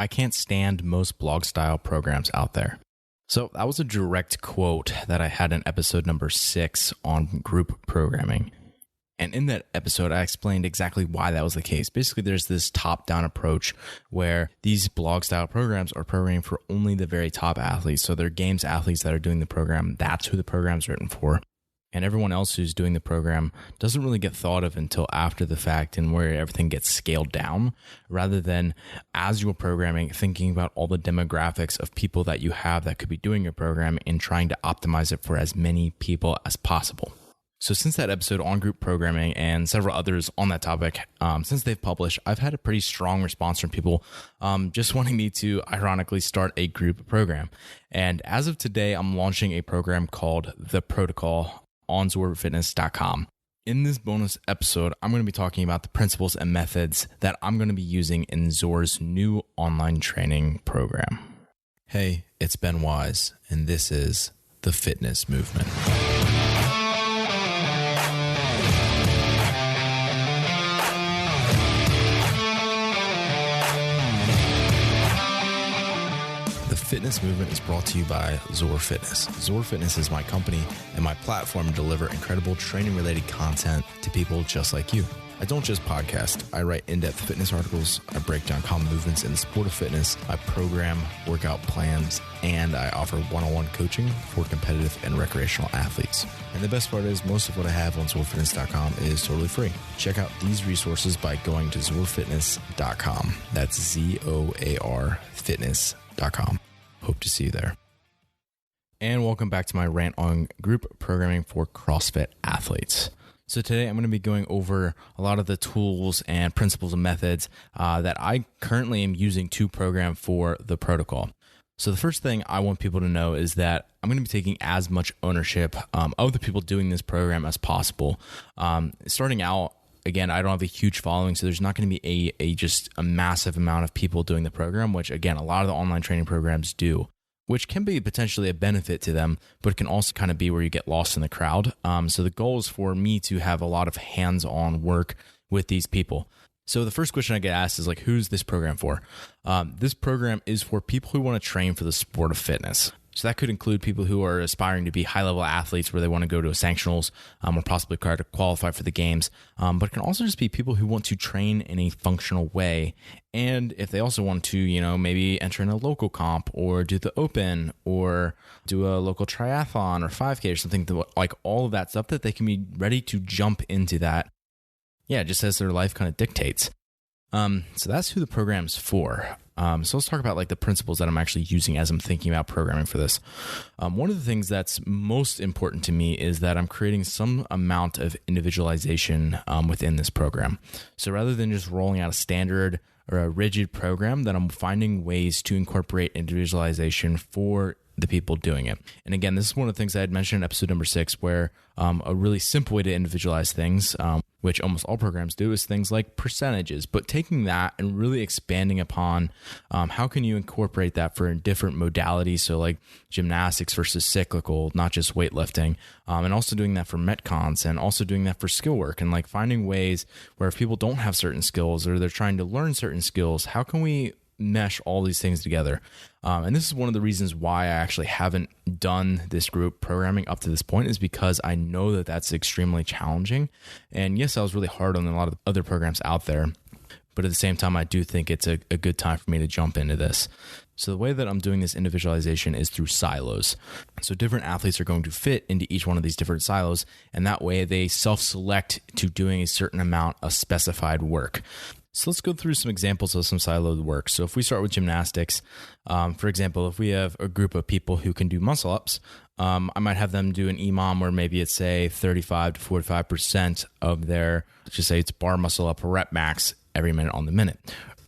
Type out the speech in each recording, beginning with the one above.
I can't stand most blog style programs out there. So that was a direct quote that I had in episode number 6 on group programming. And in that episode, I explained exactly why that was the case. Basically, there's this top-down approach where these blog-style programs are programming for only the very top athletes. So they're games athletes that are doing the program. That's who the program's written for. And everyone else who's doing the program doesn't really get thought of until after the fact and where everything gets scaled down, rather than as you're programming, thinking about all the demographics of people that you have that could be doing your program and trying to optimize it for as many people as possible. So since that episode on group programming and several others on that topic, since they've published, I've had a pretty strong response from people just wanting me to ironically start a group program. And as of today, I'm launching a program called The Protocol on zorfitness.com. In this bonus episode, I'm going to be talking about the principles and methods that I'm going to be using in Zor's new online training program. Hey, it's Ben Wise, and this is The Fitness Movement. The Fitness Movement is brought to you by Zor Fitness. Zor Fitness is my company and my platform to deliver incredible training-related content to people just like you. I don't just podcast. I write in-depth fitness articles. I break down common movements in the sport of fitness. I program workout plans, and I offer one-on-one coaching for competitive and recreational athletes. And the best part is most of what I have on zorfitness.com is totally free. Check out these resources by going to zorfitness.com. That's ZOAR fitness.com. Hope to see you there. And welcome back to my rant on group programming for CrossFit athletes. So today I'm going to be going over a lot of the tools and principles and methods that I currently am using to program for the protocol. So the first thing I want people to know is that I'm going to be taking as much ownership of the people doing this program as possible. Starting out, again, I don't have a huge following, so there's not going to be just a massive amount of people doing the program, which again, a lot of the online training programs do, which can be potentially a benefit to them, but it can also kind of be where you get lost in the crowd. So the goal is for me to have a lot of hands-on work with these people. So the first question I get asked is like, who's this program for? This program is for people who want to train for the sport of fitness. So that could include people who are aspiring to be high-level athletes where they want to go to a sanctionals or possibly try to qualify for the games. But it can also just be people who want to train in a functional way. And if they also want to, maybe enter in a local comp or do the open or do a local triathlon or 5K or something, like all of that stuff, that they can be ready to jump into that. Yeah, just as their life kind of dictates. So that's who the program's for. So let's talk about like the principles that I'm actually using as I'm thinking about programming for this. One of the things that's most important to me is that I'm creating some amount of individualization within this program. So rather than just rolling out a standard or a rigid program, that I'm finding ways to incorporate individualization for the people doing it. And again, this is one of the things I had mentioned in episode number 6, where a really simple way to individualize things, which almost all programs do, is things like percentages. But taking that and really expanding upon how can you incorporate that for different modalities, so like gymnastics versus cyclical, not just weightlifting, and also doing that for metcons and also doing that for skill work, and like finding ways where if people don't have certain skills or they're trying to learn certain skills, how can we mesh all these things together? And this is one of the reasons why I actually haven't done this group programming up to this point, is because I know that that's extremely challenging. And yes, I was really hard on a lot of the other programs out there, but at the same time, I do think it's a good time for me to jump into this. So the way that I'm doing this individualization is through silos. So different athletes are going to fit into each one of these different silos, and that way they self-select to doing a certain amount of specified work. So let's go through some examples of some siloed work. So if we start with gymnastics, for example, if we have a group of people who can do muscle ups, I might have them do an EMOM where maybe it's say 35 to 45% of their, let's just say it's bar muscle up rep max every minute on the minute.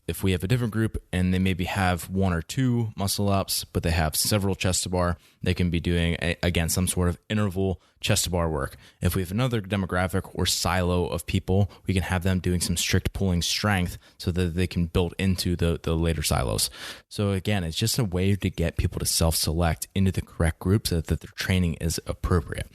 If we have a different group and they maybe have 1 or 2 muscle ups, but they have several chest to bar, they can be doing, again, some sort of interval chest to bar work. If we have another demographic or silo of people, we can have them doing some strict pulling strength so that they can build into the later silos. So again, it's just a way to get people to self-select into the correct groups so that their training is appropriate.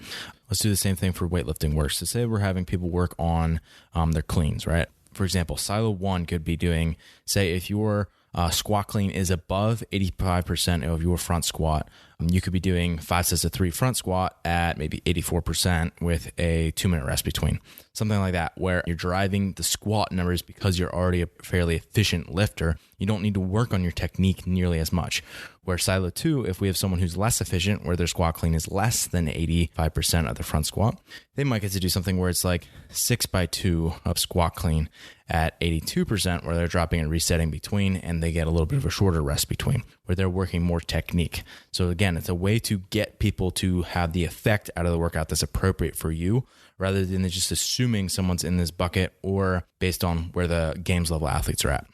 Let's do the same thing for weightlifting work. So say we're having people work on their cleans, right? For example, silo 1 could be doing, say if you're squat clean is above 85% of your front squat, you could be doing 5 sets of 3 front squat at maybe 84% with a 2-minute rest between. Something like that, where you're driving the squat numbers because you're already a fairly efficient lifter. You don't need to work on your technique nearly as much. Where silo 2, if we have someone who's less efficient, where their squat clean is less than 85% of the front squat, they might get to do something where it's like 6x2 of squat clean at 82%, where they're dropping and resetting between, and they get a little bit of a shorter rest between, where they're working more technique. So again, it's a way to get people to have the effect out of the workout that's appropriate for you, rather than just assuming someone's in this bucket or based on where the games level athletes are at.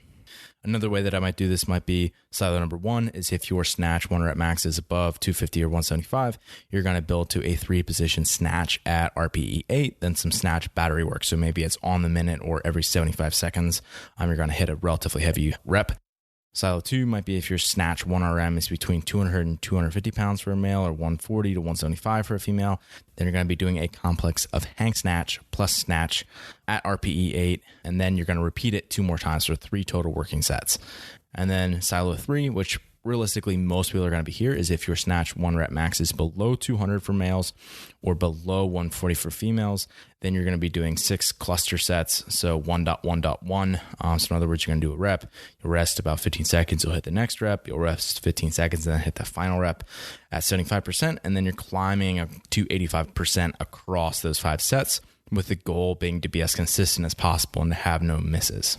Another way that I might do this might be silo number 1 is if your snatch 1 rep max is above 250 or 175, you're going to build to a 3-position snatch at RPE 8, then some snatch battery work. So maybe it's on the minute or every 75 seconds. You're going to hit a relatively heavy rep. Silo 2 might be if your snatch 1RM is between 200 and 250 pounds for a male or 140 to 175 for a female. Then you're going to be doing a complex of hang snatch plus snatch at RPE 8. And then you're going to repeat it 2 more times for 3 total working sets. And then silo 3, which realistically most people are going to be here, is if your snatch 1 rep max is below 200 for males or below 140 for females, then you're going to be doing 6 cluster sets. So 1.1.1. So in other words, you're going to do a rep, you'll rest about 15 seconds, you'll hit the next rep, you'll rest 15 seconds, and then hit the final rep at 75%. And then you're climbing to 85% across those 5 sets, with the goal being to be as consistent as possible and to have no misses.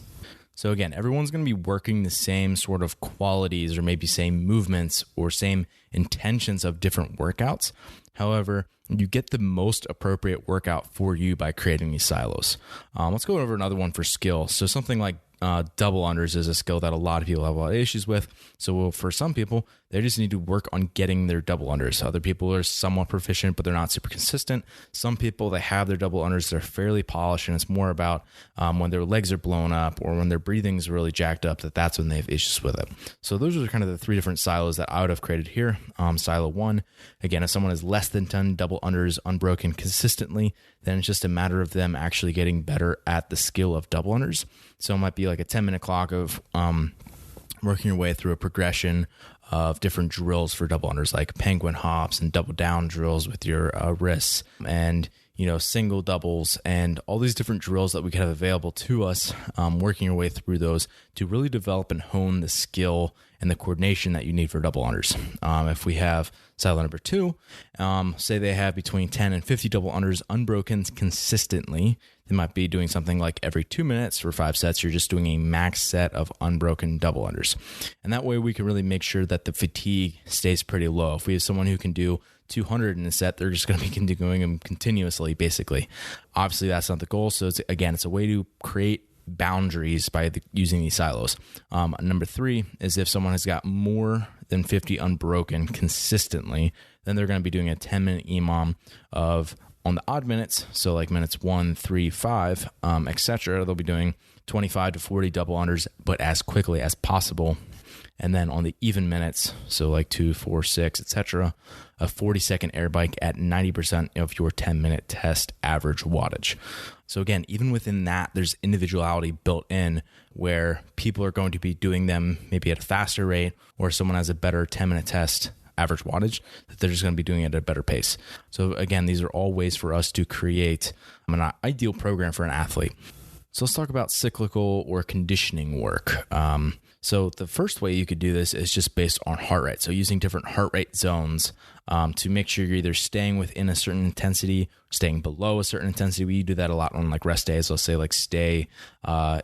So again, everyone's going to be working the same sort of qualities or maybe same movements or same intentions of different workouts. However, you get the most appropriate workout for you by creating these silos. Let's go over another one for skill. So something like double unders is a skill that a lot of people have a lot of issues with. So for some people, they just need to work on getting their double unders. Other people are somewhat proficient, but they're not super consistent. Some people, they have their double unders, they're fairly polished, and it's more about when their legs are blown up or when their breathing is really jacked up, that's when they have issues with it. So those are kind of the 3 different silos that I would have created here. Silo 1, again, if someone is less than 10 double unders unbroken consistently, then it's just a matter of them actually getting better at the skill of double unders. So it might be like a 10-minute clock of working your way through a progression of different drills for double unders, like penguin hops and double down drills with your wrists, and single doubles, and all these different drills that we could have available to us, working your way through those to really develop and hone the skill and the coordination that you need for double unders. If we have silo number 2, say they have between 10 and 50 double unders unbroken consistently, they might be doing something like every 2 minutes for 5 sets, you're just doing a max set of unbroken double unders. And that way we can really make sure that the fatigue stays pretty low. If we have someone who can do 200 in a set, they're just going to be doing them continuously, basically. Obviously, that's not the goal. So it's a way to create boundaries by using these silos. Number 3 is if someone has got more than 50 unbroken consistently, then they're going to be doing a 10-minute EMOM of, on the odd minutes, so like minutes 1, 3, 5, etc., they'll be doing 25 to 40 double unders, but as quickly as possible. And then on the even minutes, so like 2, 4, 6, etc., a 40-second air bike at 90% of your 10-minute test average wattage. So again, even within that, there's individuality built in where people are going to be doing them maybe at a faster rate, or someone has a better 10-minute test average wattage, that they're just going to be doing it at a better pace. So again, these are all ways for us to create an ideal program for an athlete. So let's talk about cyclical or conditioning work. So the first way you could do this is just based on heart rate. So using different heart rate zones to make sure you're either staying within a certain intensity, staying below a certain intensity. We do that a lot on like rest days. Let's say like stay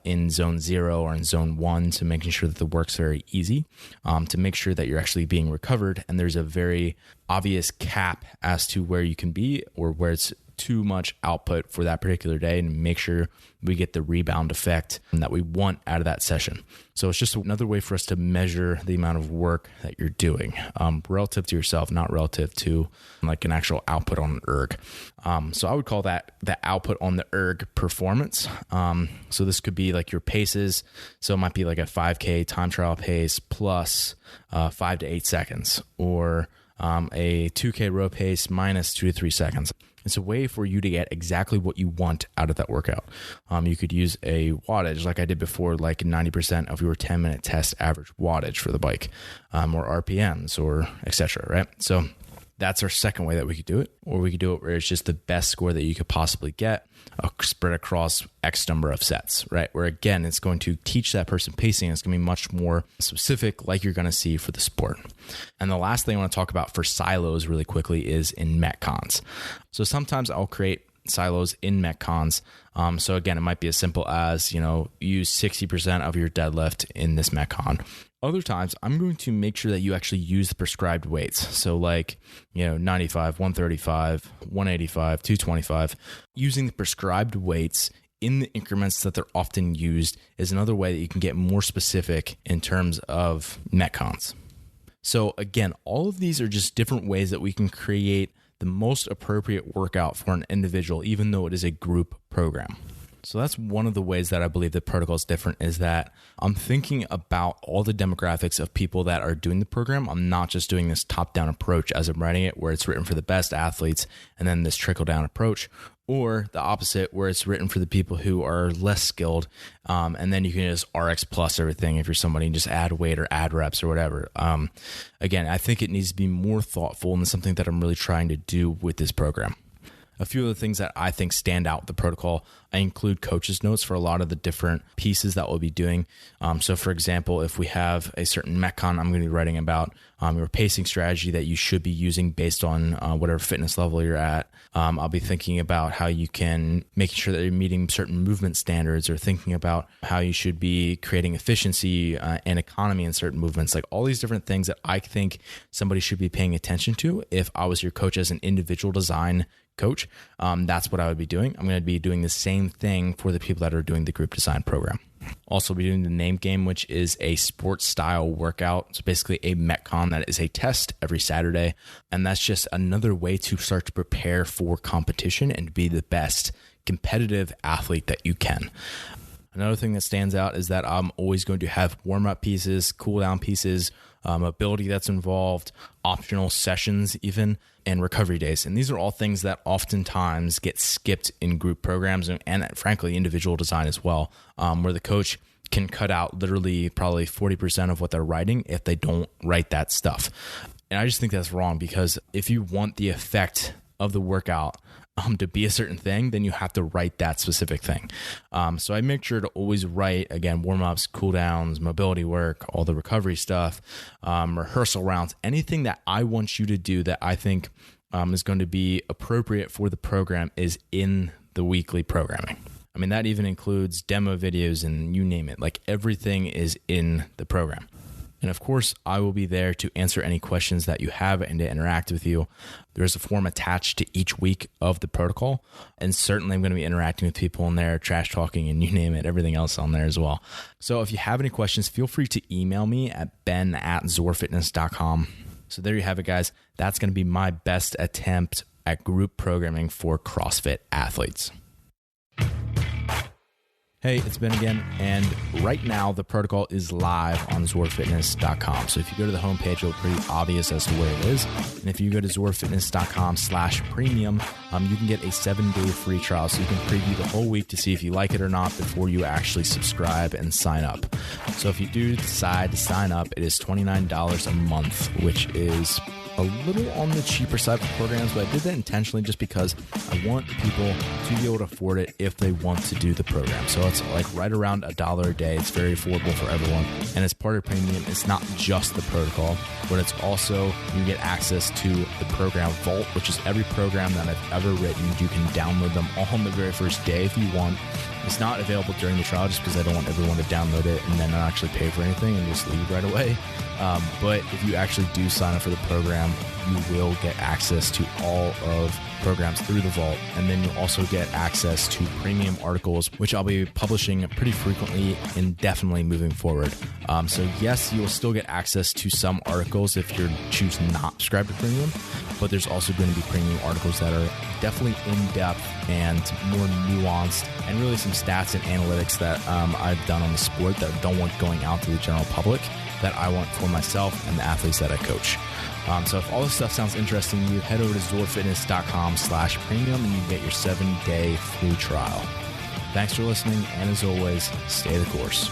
in zone 0 or in zone 1, to making sure that the work's very easy, to make sure that you're actually being recovered. And there's a very obvious cap as to where you can be or where it's too much output for that particular day, and make sure we get the rebound effect that we want out of that session. So it's just another way for us to measure the amount of work that you're doing relative to yourself, not relative to like an actual output on an erg. So I would call that the output on the erg performance. So this could be like your paces. So it might be like a 5K time trial pace plus 5 to 8 seconds, or a 2K row pace minus 2 to 3 seconds. It's a way for you to get exactly what you want out of that workout. You could use a wattage like I did before, like 90% of your 10-minute test average wattage for the bike, or RPMs, or etc. Right? So that's our second way that we could do it. Or we could do it where it's just the best score that you could possibly get, spread across X number of sets, right? Where again, it's going to teach that person pacing. It's going to be much more specific, like you're going to see for the sport. And the last thing I want to talk about for silos really quickly is in Metcons. So sometimes I'll create silos in Metcons. So again, it might be as simple as, use 60% of your deadlift in this Metcon. Other times, I'm going to make sure that you actually use the prescribed weights. So like, 95, 135, 185, 225. Using the prescribed weights in the increments that they're often used is another way that you can get more specific in terms of Metcons. So again, all of these are just different ways that we can create the most appropriate workout for an individual, even though it is a group program. So that's one of the ways that I believe the protocol is different, is that I'm thinking about all the demographics of people that are doing the program. I'm not just doing this top-down approach as I'm writing it, where it's written for the best athletes, and then this trickle-down approach, or the opposite, where it's written for the people who are less skilled, and then you can just RX plus everything if you're somebody and just add weight or add reps or whatever. Again, I think it needs to be more thoughtful, and it's something that I'm really trying to do with this program. A few of the things that I think stand out with the protocol, I include coaches' notes for a lot of the different pieces that we'll be doing. So for example, if we have a certain Metcon, I'm going to be writing about your pacing strategy that you should be using based on whatever fitness level you're at. I'll be thinking about how you can make sure that you're meeting certain movement standards, or thinking about how you should be creating efficiency and economy in certain movements, like all these different things that I think somebody should be paying attention to if I was your coach as an individual design coach. That's what I would be doing. I'm going to be doing the same thing for the people that are doing the group design program. Also be doing the name game, which is a sports style workout. So basically a Metcon that is a test every Saturday. And that's just another way to start to prepare for competition and be the best competitive athlete that you can. Another thing that stands out is that I'm always going to have warm-up pieces, cool-down pieces, mobility that's involved, optional sessions even, and recovery days. And these are all things that oftentimes get skipped in group programs and frankly, individual design as well, where the coach can cut out literally probably 40% of what they're writing if they don't write that stuff. And I just think that's wrong, because if you want the effect of the workout to be a certain thing, then you have to write that specific thing. So I make sure to always write, again, warm-ups, cool-downs, mobility work, all the recovery stuff, rehearsal rounds, anything that I want you to do that I think is going to be appropriate for the program is in the weekly programming. I mean, that even includes demo videos and you name it. Like, everything is in the program. And of course, I will be there to answer any questions that you have and to interact with you. There's a form attached to each week of the protocol. And certainly I'm going to be interacting with people in there, trash talking, and you name it, everything else on there as well. So if you have any questions, feel free to email me at ben@zorfitness.com. So there you have it, guys. That's going to be my best attempt at group programming for CrossFit athletes. Hey, it's Ben again, and right now the protocol is live on zorfitness.com. So if you go to the homepage, it'll be pretty obvious as to where it is. And if you go to zorfitness.com/premium, you can get a 7-day free trial. So you can preview the whole week to see if you like it or not before you actually subscribe and sign up. So if you do decide to sign up, it is $29 a month, which is a little on the cheaper side for programs, but I did that intentionally just because I want people to be able to afford it if they want to do the program. So it's like right around $1 a day. It's very affordable for everyone. And as part of premium, it's not just the protocol, but it's also, you get access to the program vault, which is every program that I've ever written. You can download them all on the very first day if you want. It's not available during the trial just because I don't want everyone to download it and then not actually pay for anything and just leave right away. But if you actually do sign up for the program, you will get access to all of programs through the vault. And then you'll also get access to premium articles, which I'll be publishing pretty frequently and definitely moving forward. So yes, you will still get access to some articles if you choose not to subscribe to premium, but there's also going to be premium articles that are definitely in-depth and more nuanced, and really some stats and analytics that I've done on the sport that I don't want going out to the general public, that I want for myself and the athletes that I coach. So if all this stuff sounds interesting to you, head over to zorfitness.com/premium and you get your 7-day free trial. Thanks for listening, and as always, stay the course.